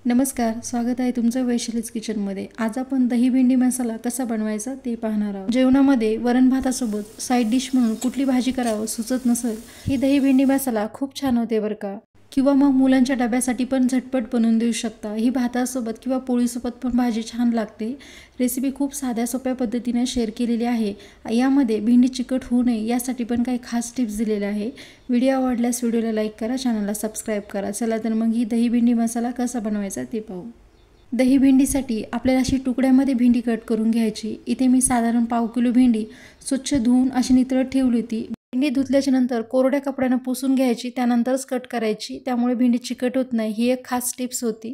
नमस्कार, स्वागत आहे तुमचं वैशालीज किचनमध्ये। आज आपण दही भेंडी मसाला कसा बनवायचा ते पाहणार आहोत। जेवणामध्ये वरण भातासोबत साइड डिश म्हणून कुठली भाजी करावं सुचत नसेल, ही दही भेंडी मसाला खूप छान होते बरं का। किंवा मग मुलांच्या डब्यासाठी पण झटपट बनवून देऊ शकता। ही भातासोबत किंवा पोळीसोबत पण भाजी छान लागते। रेसिपी खूप साध्या सोप्या पद्धतीने शेअर केलेली आहे। यामध्ये भेंडी चिकट होऊ नये यासाठी पण काही खास टिप्स दिलेल्या आहे। व्हिडिओ आवडल्यास व्हिडिओला लाईक करा, चॅनलला सबस्क्राइब करा। चला तर मग ही दही भेंडी मसाला कसा बनवायचा ते पाहू। दही भेंडीसाठी आपल्याला अशी तुकड्यामध्ये भेंडी कट करून घ्यायची। इथे मी साधारण पाव किलो भेंडी स्वच्छ धुवून अशी नितळत ठेवली होती। भेंडी धुतल्याच्या नंतर कोरड्या कपड्याने पुसून घ्यायची, त्यानंतरच कट करायची, त्यामुळे भेंडी चिकट होत नाही। ही एक खास टिप्स होती।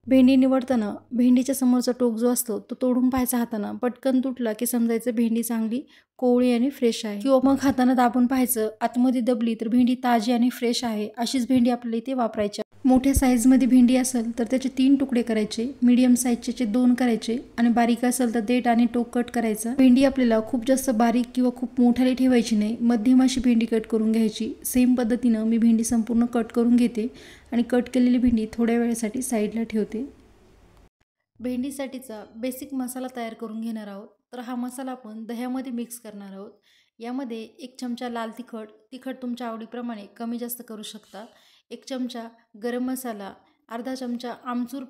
भेंडी निवडताना भेंडीच्या समोरचा टोक जो असतो तो तोडून पाहायचा हाताने। पटकन तुटला की समजायचं भेंडी चांगली कोवळी आणि फ्रेश आहे। किंवा मग हाताने दाबून पाहायचं, आतमध्ये दबली तर भेंडी ताजी आणि फ्रेश आहे। अशीच भेंडी आपल्याला इथे वापरायची। मोठ्या साईजमध्ये भेंडी असेल तर त्याचे 3 तुकडे करायचे, मीडियम साईजचे 2 करायचे आणि बारीक असेल तर देठ आणि टोक कट करायचा। भेंडी आपल्याला खूप जास्त बारीक किंवा खूप मोठाली ठेवायची नाही, मध्यम अशी भेंडी कट करून घ्यायची। सेम पद्धतीने मी भेंडी संपूर्ण कट करून घेते आणि कट केलेली भेंडी थोड्या वेळासाठी साईडला ठेवते। भेंडीसाठीचा बेसिक मसाला तयार करून घेणार आहोत। तर हा मसाला आपण दह्यामध्ये मिक्स करणार आहोत। यामध्ये 1 चमचा लाल तिखट तुमच्या आवडीप्रमाणे कमी जास्त करू शकता, 1 चमचा गरम मसाला, अर्धा चमचा आमचूर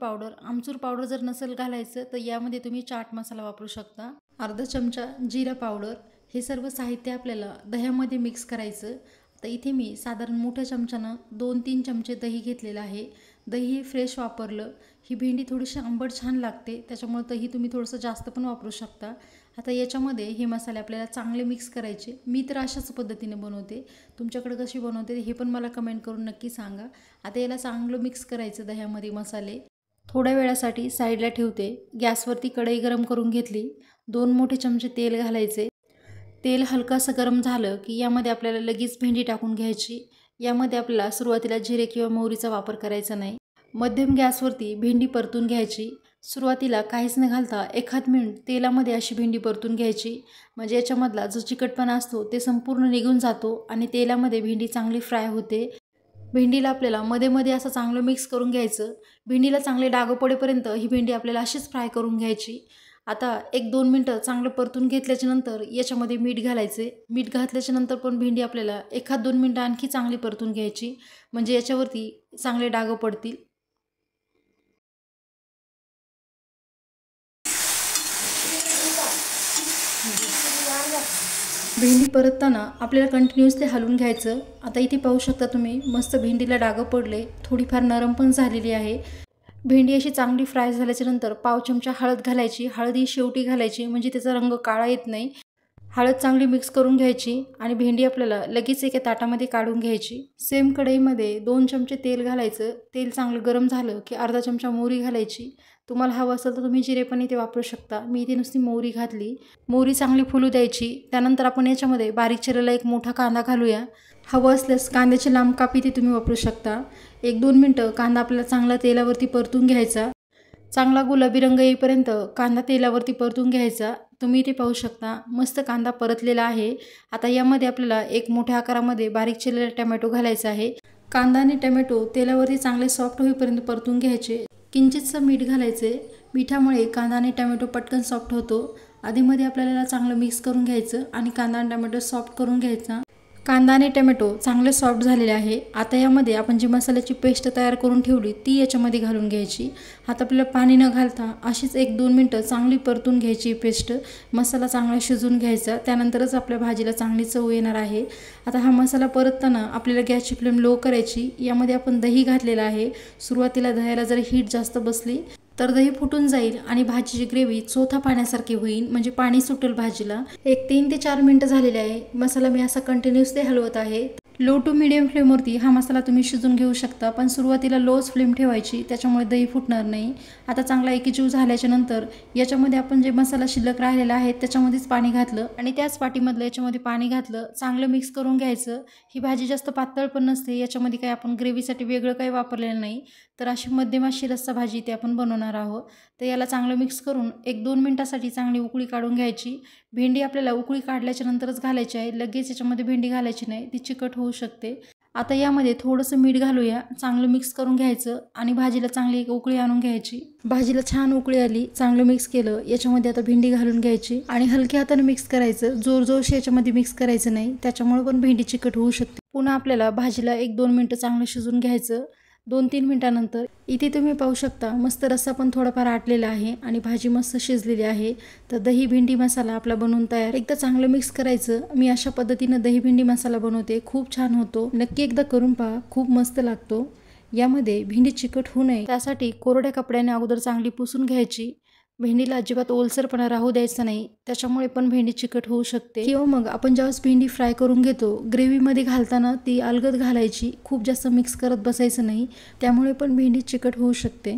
पावडर जर नसेल घालायचं तर यामध्ये तुम्ही चाट मसाला वापरू शकता, अर्धा चमचा जिरा पावडर। हे सर्व साहित्य आपल्याला दह्यामध्ये मिक्स करायचं। तर इथे मी साधारण मोठ्या चमच्यानं 2-3 चमचे दही घेतलेलं आहे। दही फ्रेश वापरलं, ही भेंडी थोडीशी आंबट छान लागते, त्याच्यामुळे दही तुम्ही थोडंसं जास्त पण वापरू शकता। आता याच्यामध्ये हे मसाले आपल्याला चांगले मिक्स करायचे। मी तर अशाच पद्धतीने बनवते, तुमच्याकडे कशी बनवते हे पण मला कमेंट करून नक्की सांगा। आता याला चांगलं मिक्स करायचं दह्यामध्ये मसाले। थोड्या वेळासाठी साईडला ठेवते। गॅसवरती कढई गरम करून घेतली, 2 मोठे चमचे तेल घालायचे। तेल हलकासं गरम झालं की यामध्ये आपल्याला लगेच भेंडी टाकून घ्यायची। यामध्ये आपल्याला सुरुवातीला जिरे किंवा मोहरीचा वापर करायचा नाही। मध्यम गॅसवरती भेंडी परतून घ्यायची। सुरुवातीला काहीच न घालता 1 मिनिट तेलामध्ये अशी भेंडी परतून घ्यायची, म्हणजे याच्यामधला जो चिकटपणा असतो ते संपूर्ण निघून जातो आणि तेलामध्ये भेंडी चांगली फ्राय होते। भेंडीला आपल्याला मध्ये मध्ये असं चांगलं मिक्स करून घ्यायचं। भेंडीला चांगले डाग पडेपर्यंत ही भेंडी आपल्याला अशीच फ्राय करून घ्यायची। आता 1-2 मिनिटं चांगलं परतून घेतल्याच्या नंतर याच्यामध्ये मीठ घालायचे। मीठ घातल्याच्या नंतर पण भेंडी आपल्याला 1-2 मिनिटं आणखी चांगली परतून घ्यायची, म्हणजे याच्यावरती चांगले डाग पडतील। भेंडी परतताना आपल्याला कंटिन्युअसली हलवून घ्यायचं। आता इथे पाहू शकता तुम्ही, मस्त भेंडीला डाग पडले, थोडीफार नरम पण झालेली आहे। भेंडी अशी चांगली फ्राय झाल्याच्या नंतर पाव चमचा हळद घालायची। हळद ही शेवटी घालायची, म्हणजे त्याचा रंग काळा येत नाही। हळद चांगली मिक्स करून घ्यायची आणि भेंडी आपल्याला लगेच एका ताटामध्ये काढून घ्यायची। सेम कढईमध्ये 2 चमचे तेल घालायचं। तेल चांगलं गरम झालं की अर्धा चमचा मोहरी घालायची। तुम्हाला हवं असेल तर तुम्ही जिरे पण इथे वापरू शकता, मी इथे नुसती मोहरी घातली। मोहरी चांगली फुलू द्यायची। त्यानंतर आपण याच्यामध्ये बारीक चिरलेला 1 मोठा कांदा घालूया। हवं असल्यास कांद्याची लांब काप इथे तुम्ही वापरू शकता। 1-2 मिनिटं कांदा आपल्याला चांगला तेलावरती परतून घ्यायचा। चांगला गुलाबी रंग येईपर्यंत कांदा तेलावरती परतून घ्यायचा। तुम्ही इथे पाहू शकता मस्त कांदा परतलेला आहे। आता यामध्ये आपल्याला 1 मोठ्या आकारामध्ये बारीक चिरलेला टोमॅटो घालायचा आहे। कांदा आणि टोमॅटो तेलावरती चांगले सॉफ्ट होईपर्यंत परतून घ्यायचे। किंचितसं मीठ घालायचे, मिठामुळे कांदा आणि टोमॅटो पटकन सॉफ्ट होतो। आधीमध्ये आपल्याला चांगलं मिक्स करून घ्यायचं आणि कांदा आणि टोमॅटो सॉफ्ट करून घ्यायचा। कांदा आणि टोमॅटो चांगले सॉफ्ट झालेले आहे। आता यामध्ये आपण जी मसाल्याची पेस्ट तयार करून ठेवली ती याच्यामध्ये घालून घ्यायची। आता आपल्याला पाणी न घालता अशीच 1-2 मिनिटं चांगली परतून घ्यायची पेस्ट। मसाला चांगला शिजून घ्यायचा, त्यानंतरच आपल्या भाजीला चांगली चव येणार आहे। आता हा मसाला परतताना आपल्याला गॅसची फ्लेम लो करायची। यामध्ये आपण दही घातलेलं आहे। सुरुवातीला दह्याला जर हीट जास्त बसली तर दही फुटून जाईल आणि भाजीची ग्रेव्ही चोथा पाण्यासारखी होईल, म्हणजे पाणी सुटेल भाजीला। 3 ते 4 मिनिटं झालेले आहे। मसाला मी असा कंटिन्युअसली हलवत आहे। लो टू मीडियम फ्लेमवरती हा मसाला तुम्ही शिजून घेऊ शकता, पण सुरुवातीला लोच फ्लेम ठेवायची, त्याच्यामुळे दही फुटणार नाही। आता चांगला एकजीव झाल्याच्या नंतर याच्यामध्ये आपण जे मसाला शिल्लक राहिलेला आहे त्याच्यामध्येच पाणी घातलं आणि त्याच वाटीमधलं याच्यामध्ये पाणी घातलं। चांगलं मिक्स करून घ्यायचं। ही भाजी जास्त पातळ पण नसते, याच्यामध्ये काही आपण ग्रेव्हीसाठी वेगळं काही वापरलेलं नाही, तर अशी मध्यम अशी रस्सा भाजी इथे आपण बनवणार आहोत। तर याला चांगलं मिक्स करून 1-2 मिनिटासाठी चांगली उकळी काढून घ्यायची। भेंडी आपल्याला उकळी काढल्याच्या नंतरच घालायची आहे, लगेच याच्यामध्ये भेंडी घालायची नाही, ती चिकट होऊ शकते। आता यामध्ये थोडंसं मीठ घालूया, चांगलं मिक्स करून घ्यायचं आणि भाजीला चांगली एक उकळी आणून घ्यायची। भाजीला छान उकळी आली, चांगलं मिक्स केलं, याच्यामध्ये आता भेंडी घालून घ्यायची आणि हलक्या हाताने मिक्स करायचं, जोरजोरशी याच्यामध्ये मिक्स करायचं नाही, त्याच्यामुळे पण भेंडी चिकट होऊ शकते। पुन्हा आपल्याला भाजीला 1-2 मिनिटं चांगलं शिजून घ्यायचं। 2-3 मिनिटांनंतर इथे तुम्ही पाहू शकता मस्त रस्सा पण थोडाफार आटलेला आहे आणि भाजी मस्त शिजलेली आहे। तर दही भेंडी मसाला आपला बनवून तयार। एकदा चांगलं मिक्स करायचं। मी अशा पद्धतीनं दही भेंडी मसाला बनवते, खूप छान होतो, नक्की एकदा करून पहा, खूप मस्त लागतो। यामध्ये भेंडी चिकट होऊ नये त्यासाठी कोरड्या कपड्याने अगोदर चांगली पुसून घ्यायची। भेंडीला अजिबात ओलसरपणा राहू द्यायचा नाही, त्याच्यामुळे पण भेंडी चिकट होऊ शकते। किंवा मग आपण ज्यावेळेस भेंडी फ्राय करून घेतो ग्रेव्हीमध्ये घालताना ती अलगद घालायची, खूप जास्त मिक्स करत बसायचं नाही, त्यामुळे पण भेंडी चिकट होऊ शकते।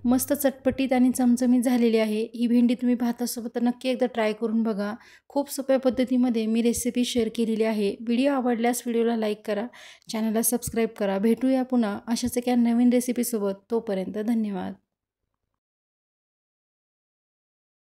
मस्त चटपटीत आणि चमचमीत झालेली आहे ही भेंडी। तुम्ही भातासोबत नक्की एकदा ट्राय करून बघा। खूप सोप्या पद्धतीमध्ये मी रेसिपी शेअर केलेली आहे। व्हिडिओ आवडल्यास व्हिडिओला लाईक करा, चॅनलला सबस्क्राईब करा। भेटूया पुन्हा अशाच एका नवीन रेसिपीसोबत, तोपर्यंत धन्यवाद।